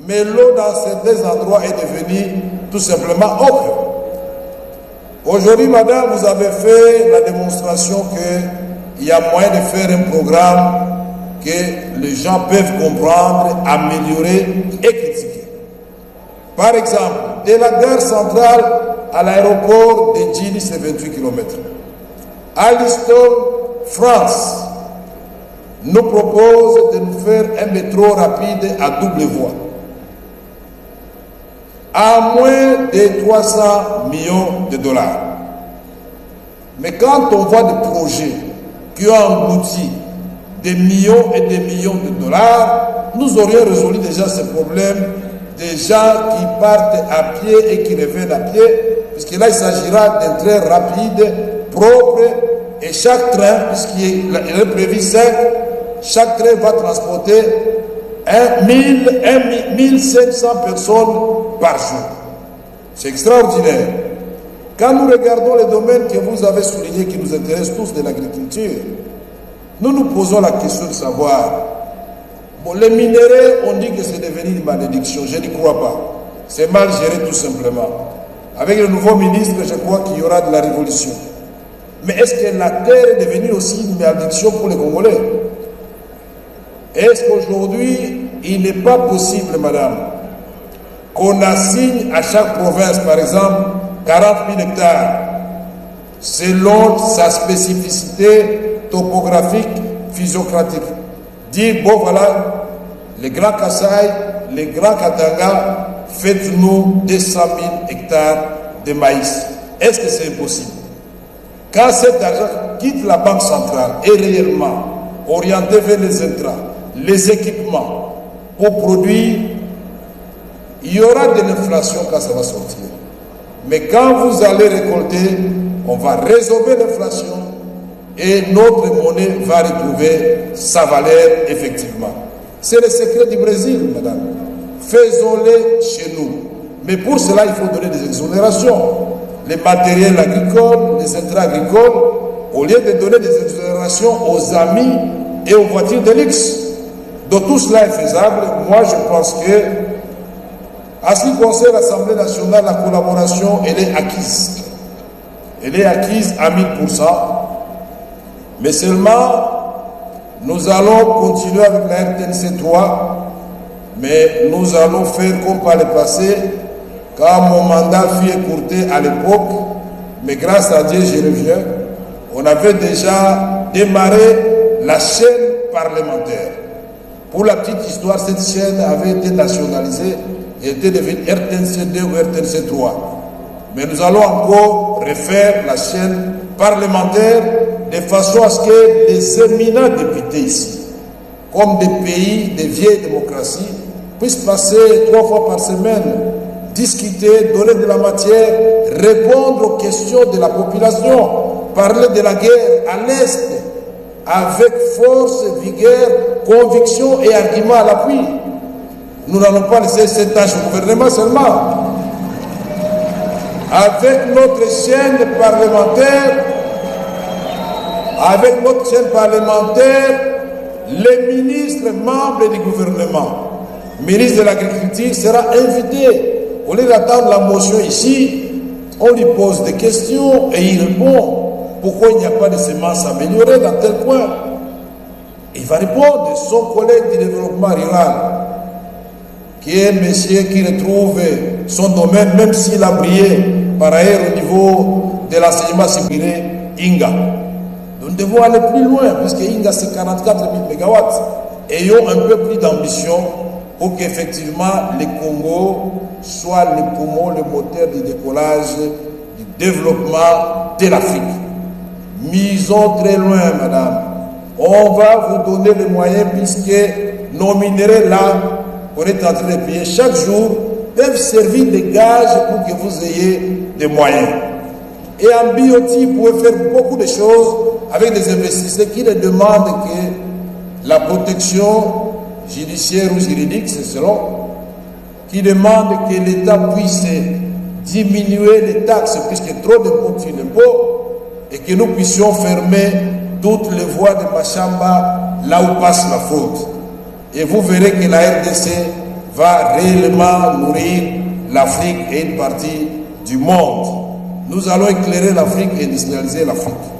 mais l'eau dans certains endroits est devenue tout simplement ocre. Aujourd'hui, madame, vous avez fait la démonstration qu'il y a moyen de faire un programme que les gens peuvent comprendre, améliorer et critiquer. Par exemple, de la gare centrale à l'aéroport de Djili, c'est 28 km. Alstom France nous propose de nous faire un métro rapide à double voie, à moins de 300 millions de dollars. Mais quand on voit des projets qui ont englouti des millions et des millions de dollars, nous aurions résolu déjà ce problème des gens qui partent à pied et qui reviennent à pied, puisque là il s'agira d'un train rapide, propre, et chaque train, puisqu'il est prévu 5, chaque train va transporter 1500 personnes par jour. C'est extraordinaire. Quand nous regardons les domaines que vous avez soulignés qui nous intéressent tous de l'agriculture, nous nous posons la question de savoir, bon, les minéraux, on dit que c'est devenu une malédiction, je n'y crois pas. C'est mal géré tout simplement. Avec le nouveau ministre, je crois qu'il y aura de la révolution. Mais est-ce que la terre est devenue aussi une malédiction pour les Congolais? Est-ce qu'aujourd'hui, il n'est pas possible, madame, qu'on assigne à chaque province, par exemple, 40 000 hectares, selon sa spécificité topographique, physiocratique. Dire, bon voilà, les grands Kasaï, les grands Katanga, faites-nous 200 000 hectares de maïs. Est-ce que c'est possible? Quand cet argent quitte la banque centrale et réellement orienté vers les intrants, les équipements pour produire, il y aura de l'inflation quand ça va sortir. Mais quand vous allez récolter, on va résorber l'inflation et notre monnaie va retrouver sa valeur effectivement. C'est le secret du Brésil, madame. Faisons-le chez nous. Mais pour cela, il faut donner des exonérations. Les matériels agricoles, les intrants agricoles, au lieu de donner des exonérations aux amis et aux voitures de luxe. Donc tout cela est faisable. Moi, je pense que, à ce qui concerne l'Assemblée nationale, la collaboration, elle est acquise. Elle est acquise à 1000%. Mais seulement, nous allons continuer avec la RTNC 3, mais nous allons faire comme par le passé, quand mon mandat fut écourté à l'époque, mais grâce à Dieu, je reviens, on avait déjà démarré la chaîne parlementaire. Pour la petite histoire, cette chaîne avait été nationalisée et était devenue RTNC 2 ou RTNC 3. Mais nous allons encore refaire la chaîne parlementaire de façon à ce que les éminents députés ici, comme des pays, des vieilles démocraties, puissent passer 3 fois par semaine, discuter, donner de la matière, répondre aux questions de la population, parler de la guerre à l'Est, avec force, vigueur, conviction et argument à l'appui. Nous n'allons pas laisser cette tâche au gouvernement seulement. Avec notre chaîne parlementaire, les ministres membres du gouvernement, ministre de l'Agriculture sera invité. Au lieu d'attendre la motion ici, on lui pose des questions et il répond. Pourquoi il n'y a pas de semences améliorées dans tel point? Il va répondre. Son collègue du développement rural, qui est un monsieur qui retrouve son domaine, même s'il a brillé par ailleurs au niveau de l'enseignement supérieur, Inga. Nous devons aller plus loin, puisque Inga c'est 44 000 MW. Ayons un peu plus d'ambition pour qu'effectivement le Congo soit le poumon, le moteur du décollage, du développement de l'Afrique. Misons très loin, madame. On va vous donner les moyens, puisque nos minéraux là, qu'on est en train de payer chaque jour, peuvent servir de gages pour que vous ayez des moyens. Et en biotique, vous pouvez faire beaucoup de choses avec des investisseurs qui ne demandent que la protection judiciaire ou juridique, c'est selon, qui demandent que l'État puisse diminuer les taxes, puisque trop d'impôts sur l'impôt, et que nous puissions fermer toutes les voies de Machamba là où passe la faute. Et vous verrez que la RDC va réellement nourrir l'Afrique et une partie du monde. Nous allons éclairer l'Afrique et industrialiser l'Afrique.